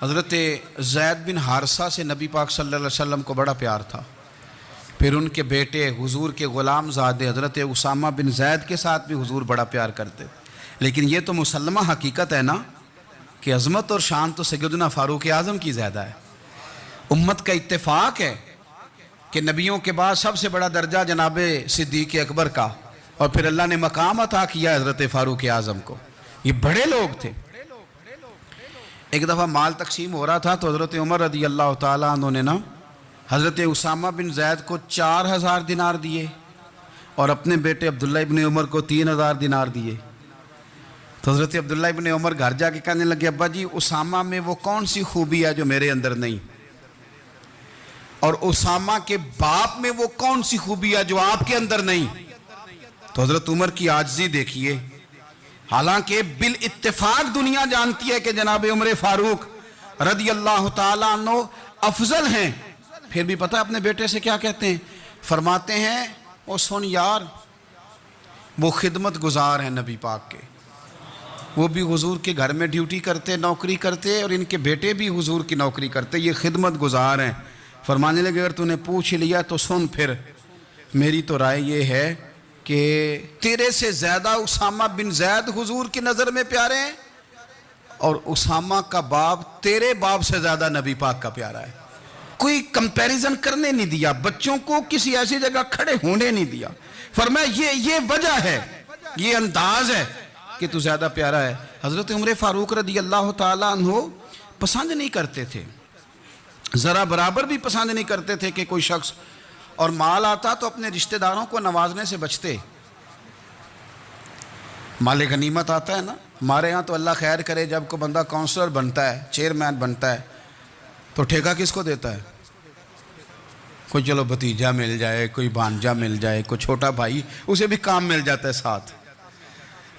حضرت زید بن حارثہ سے نبی پاک صلی اللہ علیہ وسلم کو بڑا پیار تھا. پھر ان کے بیٹے حضور کے غلام زادے حضرت اسامہ بن زید کے ساتھ بھی حضور بڑا پیار کرتے. لیکن یہ تو مسلمہ حقیقت ہے نا کہ عظمت اور شان تو سیدنا فاروق اعظم کی زیادہ ہے. امت کا اتفاق ہے کہ نبیوں کے بعد سب سے بڑا درجہ جناب صدیق اکبر کا، اور پھر اللہ نے مقام عطا کیا حضرت فاروق اعظم کو. یہ بڑے لوگ تھے. ایک دفعہ مال تقسیم ہو رہا تھا تو حضرت عمر رضی اللہ تعالیٰ عنہ نے نا حضرت اسامہ بن زید کو 4000 دینار دیے اور اپنے بیٹے عبداللہ ابن عمر کو 3000 دینار دیے. تو حضرت عبداللہ ابن عمر گھر جا کے کہنے لگے ابا جی اسامہ میں وہ کون سی خوبی ہے جو میرے اندر نہیں، اور اسامہ کے باپ میں وہ کون سی خوبی ہے جو آپ کے اندر نہیں. تو حضرت عمر کی عاجزی دیکھیے. حالانکہ بالاتفاق دنیا جانتی ہے کہ جناب عمر فاروق رضی اللہ تعالیٰ عنہ افضل ہیں، پھر بھی پتہ اپنے بیٹے سے کیا کہتے ہیں؟ فرماتے ہیں او سن یار وہ خدمت گزار ہیں نبی پاک کے، وہ بھی حضور کے گھر میں ڈیوٹی کرتے، نوکری کرتے، اور ان کے بیٹے بھی حضور کی نوکری کرتے، یہ خدمت گزار ہیں. فرمانے لگے اگر تو نے پوچھ لیا تو سن، پھر میری تو رائے یہ ہے کہ تیرے سے زیادہ اسامہ بن زید حضور کی نظر میں پیارے ہیں، اور اسامہ کا باپ تیرے باپ سے زیادہ نبی پاک کا پیارا ہے. کوئی کمپیریزن کرنے نہیں دیا، بچوں کو کسی ایسی جگہ کھڑے ہونے نہیں دیا. فرمایا یہ وجہ ہے، یہ انداز ہے کہ تو زیادہ پیارا ہے. حضرت عمر فاروق رضی اللہ تعالیٰ عنہ پسند نہیں کرتے تھے، ذرا برابر بھی پسند نہیں کرتے تھے کہ کوئی شخص اور مال آتا تو اپنے رشتہ داروں کو نوازنے سے بچتے. مال غنیمت آتا ہے نا، ہمارے ہاں تو اللہ خیر کرے جب کوئی بندہ کونسلر بنتا ہے، چیئرمین بنتا ہے تو ٹھیکہ کس کو دیتا ہے؟ کوئی چلو بھتیجا مل جائے، کوئی بھانجا مل جائے، کوئی چھوٹا بھائی، اسے بھی کام مل جاتا ہے ساتھ.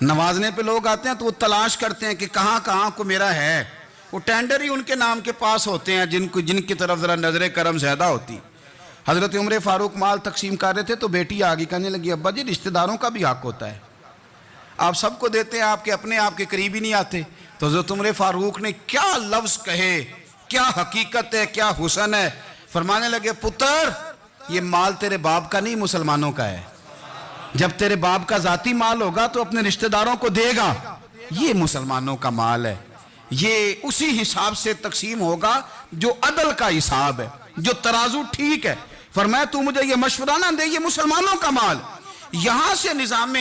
نوازنے پہ لوگ آتے ہیں تو وہ تلاش کرتے ہیں کہ کہاں کہاں کو میرا ہے. وہ ٹینڈر ہی ان کے نام کے پاس ہوتے ہیں جن کی طرف ذرا نظر کرم زیادہ ہوتی. حضرت عمر فاروق مال تقسیم کر رہے تھے تو بیٹی آگے کہنے لگی ابا جی رشتہ داروں کا بھی حق ہوتا ہے، آپ سب کو دیتے ہیں، آپ کے اپنے آپ کے قریب ہی نہیں آتے. تو حضرت عمر فاروق نے کیا لفظ کہے، کیا حقیقت ہے، کیا حسن ہے. فرمانے لگے پتر یہ مال تیرے باپ کا نہیں مسلمانوں کا ہے. جب تیرے باپ کا ذاتی مال ہوگا تو اپنے رشتہ داروں کو دے گا، یہ مسلمانوں کا مال ہے، یہ اسی حساب سے تقسیم ہوگا جو عدل کا حساب ہے، جو ترازو ٹھیک ہے. فرمایا تو مجھے یہ مشورہ نہ دے، یہ مسلمانوں کا مال. یہاں سے نظام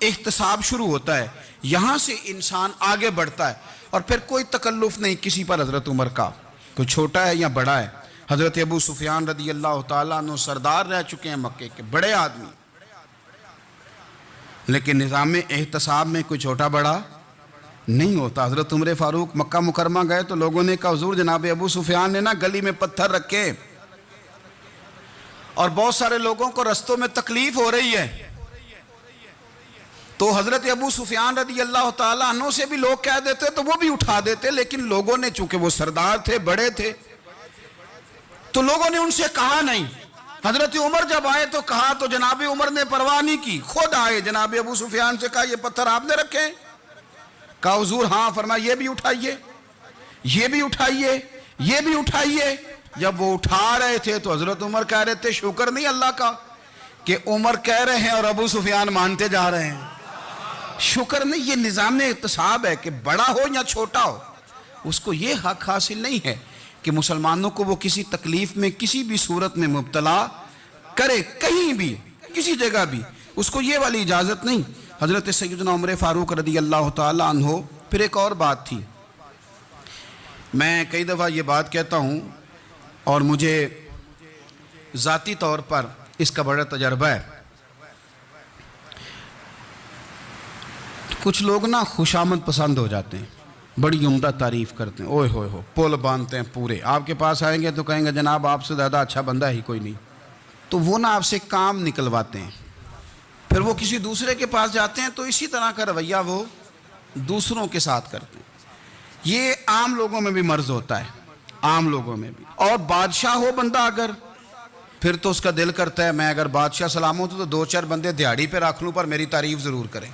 احتساب شروع ہوتا ہے، یہاں سے انسان آگے بڑھتا ہے، اور پھر کوئی تکلف نہیں کسی پر حضرت عمر کا، کوئی چھوٹا ہے یا بڑا ہے. حضرت ابو سفیان رضی اللہ تعالیٰ عنہ سردار رہ چکے ہیں مکے کے، بڑے آدمی، لیکن نظام احتساب میں کوئی چھوٹا بڑا نہیں ہوتا. حضرت عمر فاروق مکہ مکرمہ گئے تو لوگوں نے کہا حضور جناب ابو سفیان نے نا گلی میں پتھر رکھے اور بہت سارے لوگوں کو رستوں میں تکلیف ہو رہی ہے. تو حضرت ابو سفیان رضی اللہ تعالیٰ عنہ سے بھی لوگ کہہ دیتے تو وہ بھی اٹھا دیتے، لیکن لوگوں نے چونکہ وہ سردار تھے، بڑے تھے، تو لوگوں نے ان سے کہا نہیں. حضرت عمر جب آئے تو کہا تو جناب عمر نے پرواہ نہیں کی، خود آئے جناب ابو سفیان سے کہا یہ پتھر آپ نے رکھے؟ کہا حضور ہاں. فرمایا یہ بھی اٹھائیے، یہ بھی اٹھائیے، یہ بھی اٹھائیے. جب وہ اٹھا رہے تھے تو حضرت عمر کہہ رہے تھے شکر نہیں اللہ کا کہ عمر کہہ رہے ہیں اور ابو سفیان مانتے جا رہے ہیں. شکر نہیں، یہ نظام احتساب ہے کہ بڑا ہو یا چھوٹا ہو اس کو یہ حق حاصل نہیں ہے کہ مسلمانوں کو وہ کسی تکلیف میں کسی بھی صورت میں مبتلا کرے، کہیں بھی کسی جگہ بھی، اس کو یہ والی اجازت نہیں. حضرت سیدنا عمر فاروق رضی اللہ تعالیٰ عنہ. پھر ایک اور بات تھی، میں کئی دفعہ یہ بات کہتا ہوں اور مجھے ذاتی طور پر اس کا بڑا تجربہ ہے. کچھ لوگ نا خوشامد پسند ہو جاتے ہیں، بڑی عمدہ تعریف کرتے ہیں، اوئے ہوئے ہو پول باندھتے ہیں پورے. آپ کے پاس آئیں گے تو کہیں گے جناب آپ سے زیادہ اچھا بندہ ہی کوئی نہیں. تو وہ نا آپ سے کام نکلواتے ہیں، پھر وہ کسی دوسرے کے پاس جاتے ہیں تو اسی طرح کا رویہ وہ دوسروں کے ساتھ کرتے ہیں. یہ عام لوگوں میں بھی مرض ہوتا ہے، عام لوگوں میں بھی. اور بادشاہ ہو بندہ اگر، پھر تو اس کا دل کرتا ہے میں اگر بادشاہ سلام ہوں تو 2-4 بندے دیہڑی پہ رکھ لوں پر میری تعریف ضرور کریں.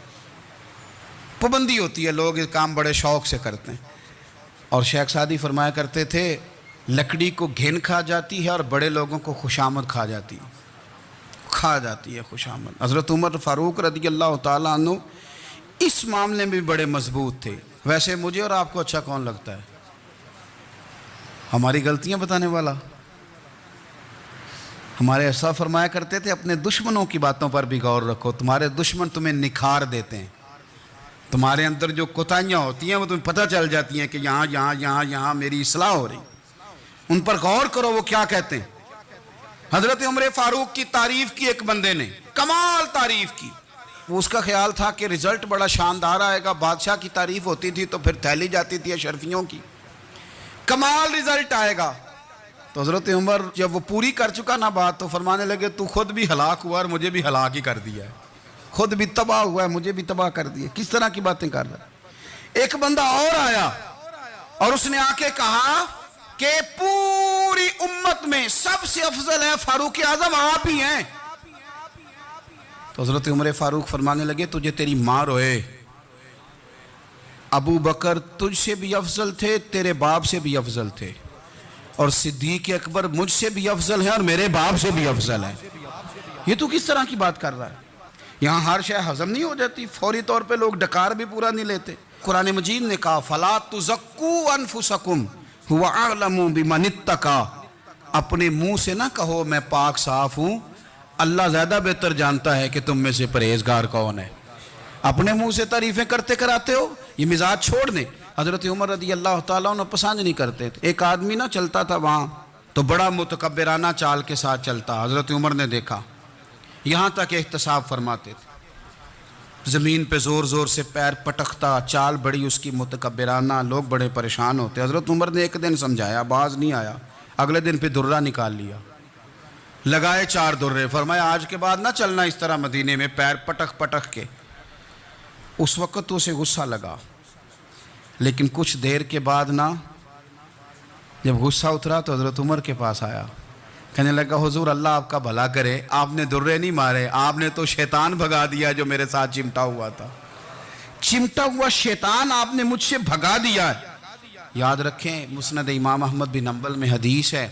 پابندی ہوتی ہے، لوگ یہ کام بڑے شوق سے کرتے ہیں. اور شیخ سعدی فرمایا کرتے تھے لکڑی کو گھن کھا جاتی ہے اور بڑے لوگوں کو خوشامد کھا جاتی ہے خوشامد۔ حضرت عمر فاروق رضی اللہ تعالیٰ عنہ اس معاملے میں بھی بڑے مضبوط تھے۔ ویسے مجھے اور آپ کو اچھا کون لگتا ہے؟ ہماری غلطیاں بتانے والا؟ ہمارے ایسا فرمایا کرتے تھے اپنے دشمنوں کی باتوں پر بھی غور رکھو، تمہارے دشمن تمہیں نکھار دیتے ہیں، تمہارے اندر جو کوتاہیاں ہوتی ہیں وہ تمہیں پتہ چل جاتی ہیں کہ یہاں میری اصلاح ہو رہی، ان پر غور کرو وہ کیا کہتے ہیں۔ حضرت عمر فاروق کی تعریف کی ایک بندے نے، کمال تعریف کی، وہ اس کا خیال تھا کہ رزلٹ بڑا شاندار آئے گا، بادشاہ کی تعریف ہوتی تھی تو پھر تھیلی جاتی تھی اشرفیوں کی، کمال رزلٹ آئے گا۔ تو حضرت عمر جب وہ پوری کر چکا نا بات تو فرمانے لگے تو خود بھی ہلاک ہوا اور مجھے بھی ہلاک ہی کر دیا ہے، خود بھی تباہ ہوا ہے مجھے بھی تباہ کر دیا۔ کس طرح کی باتیں کر رہا ہے؟ ایک بندہ اور آیا اور اس نے آ کے کہا کہ پوری امت میں سب سے افضل ہے فاروق اعظم آپ ہی ہیں۔ تو حضرت عمر فاروق فرمانے لگے تجھے تیری ماں روئے، ابو بکر تجھ سے بھی افضل تھے، تیرے باپ سے بھی افضل تھے، اور صدیق اکبر مجھ سے بھی افضل ہے اور میرے باپ سے بھی افضل ہے۔ یہ تو کس طرح کی بات کر رہا ہے؟ یہاں ہر شے ہضم نہیں ہو جاتی، فوری طور پہ لوگ ڈکار بھی پورا نہیں لیتے۔ قرآن مجید نے کہا فَلَا تُزَكُّوا أَنفُسَكُمْ هُوَ أَعْلَمُ بِمَنِ اتَّقَىٰ، اپنے منہ سے نہ کہو میں پاک صاف ہوں، اللہ زیادہ بہتر جانتا ہے کہ تم میں سے پرہیزگار کون ہے۔ اپنے منہ سے تعریفیں کرتے کراتے ہو، یہ مزاج چھوڑ دیں۔ حضرت عمر رضی اللہ تعالیٰ عنہ پسند نہیں کرتے تھے۔ ایک آدمی نہ چلتا تھا وہاں تو بڑا متکبرانہ چال کے ساتھ چلتا، حضرت عمر نے دیکھا، یہاں تک احتساب فرماتے تھے، زمین پہ زور زور سے پیر پٹکتا، چال بڑی اس کی متکبرانہ، لوگ بڑے پریشان ہوتے۔ حضرت عمر نے ایک دن سمجھایا، باز نہیں آیا، اگلے دن پہ درہ نکال لیا، لگائے 4 درے، فرمایا آج کے بعد نہ چلنا اس طرح مدینے میں پیر پٹک پٹک کے۔ اس وقت تو اسے غصہ لگا، لیکن کچھ دیر کے بعد نا جب غصہ اترا تو حضرت عمر کے پاس آیا، کہنے لگا حضور اللہ آپ کا بھلا کرے، آپ نے درے نہیں مارے، آپ نے تو شیطان بھگا دیا جو میرے ساتھ چمٹا ہوا تھا، چمٹا ہوا شیطان آپ نے مجھ سے بھگا دیا ہے۔ یاد رکھیں مسند امام احمد بن حنبل میں حدیث ہے،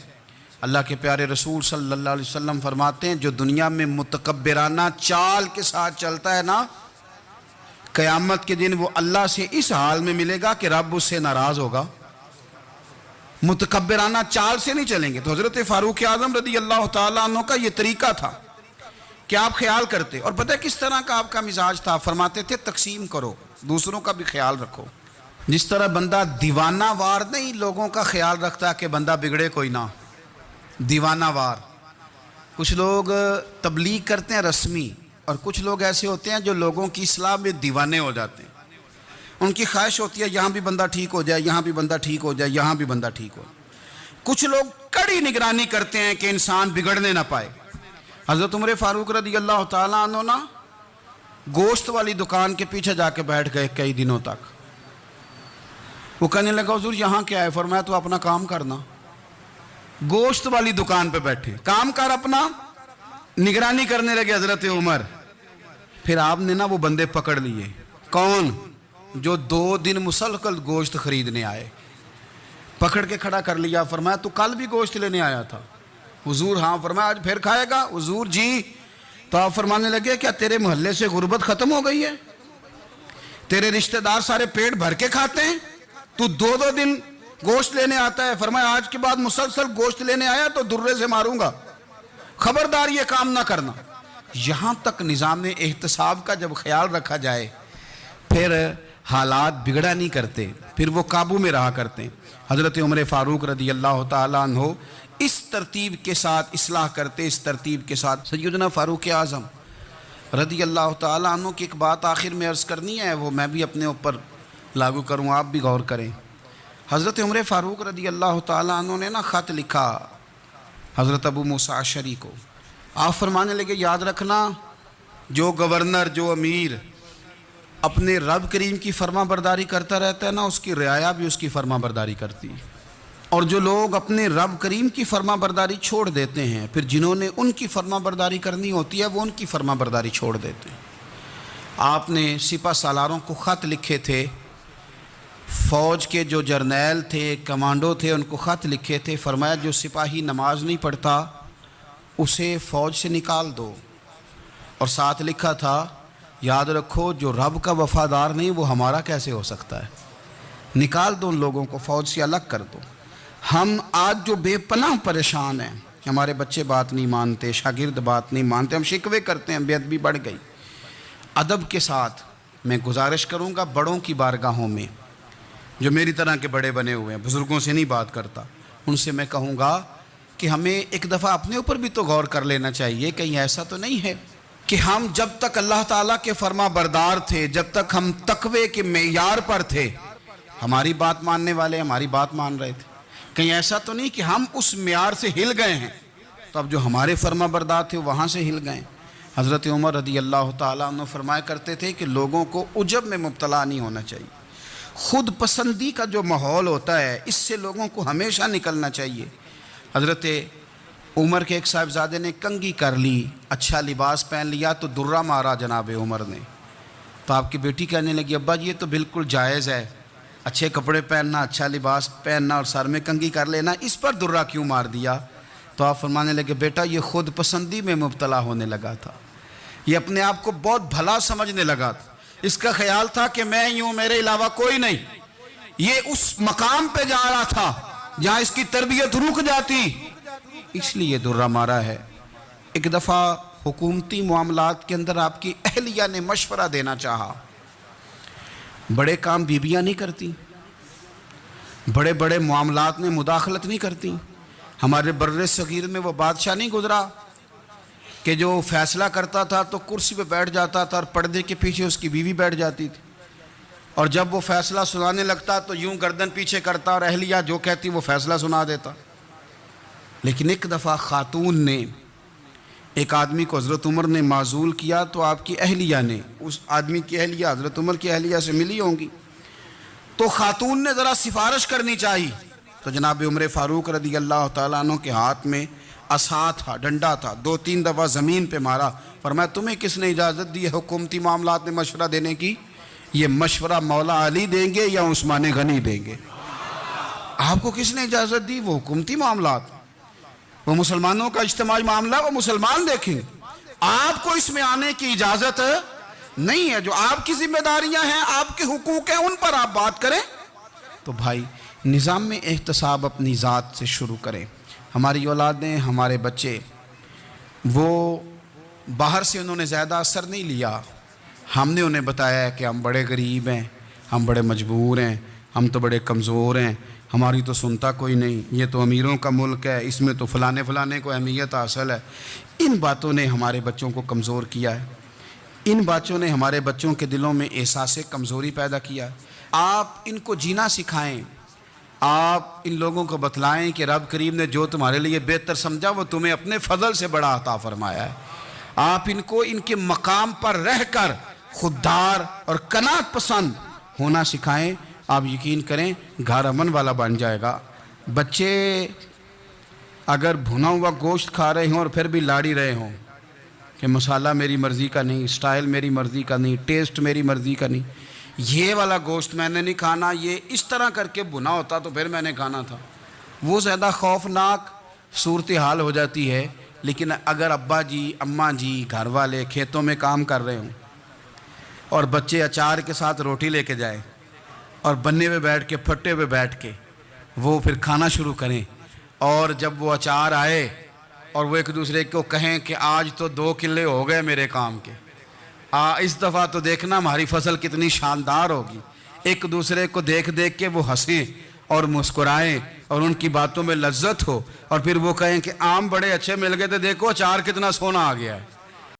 اللہ کے پیارے رسول صلی اللہ علیہ وسلم فرماتے ہیں جو دنیا میں متکبرانہ چال کے ساتھ چلتا ہے نا، قیامت کے دن وہ اللہ سے اس حال میں ملے گا کہ رب اس سے ناراض ہوگا، متکبرانہ چال سے نہیں چلیں گے۔ تو حضرت فاروق اعظم رضی اللہ تعالیٰ عنہ کا یہ طریقہ تھا کہ آپ خیال کرتے، اور پتہ کس طرح کا آپ کا مزاج تھا؟ فرماتے تھے تقسیم کرو، دوسروں کا بھی خیال رکھو۔ جس طرح بندہ دیوانہ وار نہیں لوگوں کا خیال رکھتا کہ بندہ بگڑے کوئی نہ، دیوانہ وار۔ کچھ لوگ تبلیغ کرتے ہیں رسمی، اور کچھ لوگ ایسے ہوتے ہیں جو لوگوں کی اصلاح میں دیوانے ہو جاتے ہیں، ان کی خواہش ہوتی ہے یہاں بھی بندہ ٹھیک ہو جائے، یہاں بھی بندہ ٹھیک ہو جائے، یہاں بھی بندہ ٹھیک ہو۔ کچھ لوگ کڑی نگرانی کرتے ہیں کہ انسان بگڑنے نہ پائے۔ حضرت عمر فاروق رضی اللہ تعالیٰ عنہ نا گوشت والی دکان کے پیچھے جا کے بیٹھ گئے کئی دنوں تک۔ وہ کہنے لگا حضور یہاں کیا ہے؟ فرمایا تو اپنا کام کرنا، گوشت والی دکان پہ بیٹھے، کام کر اپنا، نگرانی کرنے لگے حضرت عمر۔ پھر آپ نے نا وہ بندے پکڑ لیے، کون؟ جو 2 دن مسلسل گوشت خریدنے آئے، پکڑ کے کھڑا کر لیا، فرمایا تو کل بھی گوشت لینے آیا تھا؟ حضور ہاں۔ فرمایا آج پھر کھائے گا؟ حضور جی۔ تو آپ فرمانے لگے کیا تیرے محلے سے غربت ختم ہو گئی ہے؟ تیرے رشتہ دار سارے پیٹ بھر کے کھاتے ہیں، تو 2 دن گوشت لینے آتا ہے؟ فرمایا آج کے بعد مسلسل گوشت لینے آیا تو درے سے ماروں گا، خبردار یہ کام نہ کرنا۔ یہاں تک نظام احتساب کا جب خیال رکھا جائے پھر حالات بگڑا نہیں کرتے، پھر وہ قابو میں رہا کرتے ہیں۔ حضرت عمر فاروق رضی اللہ تعالیٰ عنہ اس ترتیب کے ساتھ اصلاح کرتے، اس ترتیب کے ساتھ۔ سیدنا فاروق اعظم رضی اللہ تعالیٰ عنہ کی ایک بات آخر میں عرض کرنی ہے، وہ میں بھی اپنے اوپر لاگو کروں، آپ بھی غور کریں۔ حضرت عمر فاروق رضی اللہ تعالیٰ عنہ نے نا خط لکھا حضرت ابو موسیٰ اشعری کو۔ آپ فرمانے لگے یاد رکھنا جو گورنر، جو امیر اپنے رب کریم کی فرما برداری کرتا رہتا ہے نا، اس کی رعایا بھی اس کی فرما برداری کرتی ہے، اور جو لوگ اپنے رب کریم کی فرما برداری چھوڑ دیتے ہیں پھر جنہوں نے ان کی فرما برداری کرنی ہوتی ہے وہ ان کی فرما برداری چھوڑ دیتے ہیں۔ آپ نے سپہ سالاروں کو خط لکھے تھے فوج کے جو جرنیل تھے، کمانڈو تھے، ان کو خط لکھے تھے، فرمایا جو سپاہی نماز نہیں پڑھتا اسے فوج سے نکال دو، اور ساتھ لکھا تھا یاد رکھو جو رب کا وفادار نہیں وہ ہمارا کیسے ہو سکتا ہے، نکال دو ان لوگوں کو، فوج سے الگ کر دو۔ ہم آج جو بے پناہ پریشان ہیں، ہمارے بچے بات نہیں مانتے، شاگرد بات نہیں مانتے، ہم شکوے کرتے ہیں، بے ادبی بڑھ گئی۔ ادب کے ساتھ میں گزارش کروں گا بڑوں کی بارگاہوں میں، جو میری طرح کے بڑے بنے ہوئے ہیں، بزرگوں سے نہیں بات کرتا، ان سے میں کہوں گا کہ ہمیں ایک دفعہ اپنے اوپر بھی تو غور کر لینا چاہیے، کہیں ایسا تو نہیں ہے کہ ہم جب تک اللہ تعالیٰ کے فرما بردار تھے، جب تک ہم تقوی کے معیار پر تھے، ہماری بات ماننے والے ہماری بات مان رہے تھے، کہیں ایسا تو نہیں کہ ہم اس معیار سے ہل گئے ہیں تو اب جو ہمارے فرما بردار تھے وہاں سے ہل گئے۔ حضرت عمر رضی اللہ تعالیٰ عنہ فرمایا کرتے تھے کہ لوگوں کو عجب میں مبتلا نہیں ہونا چاہیے، خود پسندی کا جو ماحول ہوتا ہے اس سے لوگوں کو ہمیشہ نکلنا چاہیے۔ حضرت عمر کے ایک صاحبزادے نے کنگھی کر لی، اچھا لباس پہن لیا تو درہ مارا جناب عمر نے، تو آپ کی بیٹی کہنے لگی ابا جی یہ تو بالکل جائز ہے، اچھے کپڑے پہننا، اچھا لباس پہننا اور سر میں کنگھی کر لینا، اس پر درہ کیوں مار دیا؟ تو آپ فرمانے لگے بیٹا یہ خود پسندی میں مبتلا ہونے لگا تھا، یہ اپنے آپ کو بہت بھلا سمجھنے لگا تھا، اس کا خیال تھا کہ میں یوں میرے علاوہ کوئی نہیں، یہ اس مقام پہ جا رہا تھا جہاں اس کی تربیت رک جاتی، اس لیے درہ مارا ہے۔ ایک دفعہ حکومتی معاملات کے اندر آپ کی اہلیہ نے مشورہ دینا چاہا، بڑے کام بیویاں نہیں کرتی، بڑے بڑے معاملات میں مداخلت نہیں کرتی۔ ہمارے بر صغیر میں وہ بادشاہ نہیں گزرا کہ جو فیصلہ کرتا تھا تو کرسی پہ بیٹھ جاتا تھا اور پردے کے پیچھے اس کی بیوی بیٹھ جاتی تھی، اور جب وہ فیصلہ سنانے لگتا تو یوں گردن پیچھے کرتا اور اہلیہ جو کہتی وہ فیصلہ سنا دیتا۔ لیکن ایک دفعہ خاتون نے ایک آدمی کو حضرت عمر نے معزول کیا تو آپ کی اہلیہ نے، اس آدمی کی اہلیہ حضرت عمر کی اہلیہ سے ملی ہوں گی، تو خاتون نے ذرا سفارش کرنی چاہی، تو جناب عمر فاروق رضی اللہ تعالیٰ عنہ کے ہاتھ میں عصا تھا، ڈنڈا تھا، 2-3 دفعہ زمین پہ مارا، فرمایا تمہیں کس نے اجازت دی ہے حکومتی معاملات میں مشورہ دینے کی؟ یہ مشورہ مولا علی دیں گے یا عثمان غنی دیں گے؟ آپ کو کس نے اجازت دی؟ وہ حکومتی معاملات، وہ مسلمانوں کا اجتماعی معاملہ، وہ مسلمان دیکھیں، آپ کو اس میں آنے کی اجازت نہیں ہے، جو آپ کی ذمہ داریاں ہیں، آپ کے حقوق ہیں، ان پر آپ بات کریں۔ تو بھائی نظام میں احتساب اپنی ذات سے شروع کریں۔ ہماری اولادیں، ہمارے بچے، وہ باہر سے انہوں نے زیادہ اثر نہیں لیا، ہم نے انہیں بتایا ہے کہ ہم بڑے غریب ہیں، ہم بڑے مجبور ہیں، ہم تو بڑے کمزور ہیں، ہماری تو سنتا کوئی نہیں، یہ تو امیروں کا ملک ہے، اس میں تو فلانے فلانے کو اہمیت حاصل ہے۔ ان باتوں نے ہمارے بچوں کو کمزور کیا ہے، ان باتوں نے ہمارے بچوں کے دلوں میں احساس کمزوری پیدا کیا ہے۔ آپ ان کو جینا سکھائیں، آپ ان لوگوں کو بتلائیں کہ رب کریم نے جو تمہارے لیے بہتر سمجھا وہ تمہیں اپنے فضل سے بڑا عطا فرمایا ہے۔ آپ ان کو ان کے مقام پر رہ کر خوددار اور قناعت پسند ہونا سکھائیں، آپ یقین کریں گھر امن والا بن جائے گا۔ بچے اگر بھنا ہوا گوشت کھا رہے ہوں اور پھر بھی لاڑی رہے ہوں کہ مسالہ میری مرضی کا نہیں، سٹائل میری مرضی کا نہیں، ٹیسٹ میری مرضی کا نہیں، یہ والا گوشت میں نے نہیں کھانا، یہ اس طرح کر کے بھنا ہوتا تو پھر میں نے کھانا تھا، وہ زیادہ خوفناک صورتحال ہو جاتی ہے۔ لیکن اگر ابا جی، اماں جی، گھر والے کھیتوں میں کام کر رہے ہوں اور بچے اچار کے ساتھ روٹی لے کے جائیں اور بننے پہ بیٹھ کے، پھٹے پہ بیٹھ کے وہ پھر کھانا شروع کریں، اور جب وہ اچار آئے اور وہ ایک دوسرے کو کہیں کہ آج تو 2 کلے ہو گئے میرے کام کے، اس دفعہ تو دیکھنا ہماری فصل کتنی شاندار ہوگی، ایک دوسرے کو دیکھ دیکھ کے وہ ہنسیں اور مسکرائیں اور ان کی باتوں میں لذت ہو، اور پھر وہ کہیں کہ آم بڑے اچھے مل گئے تھے، دیکھو اچار کتنا سونا آ گیا ہے۔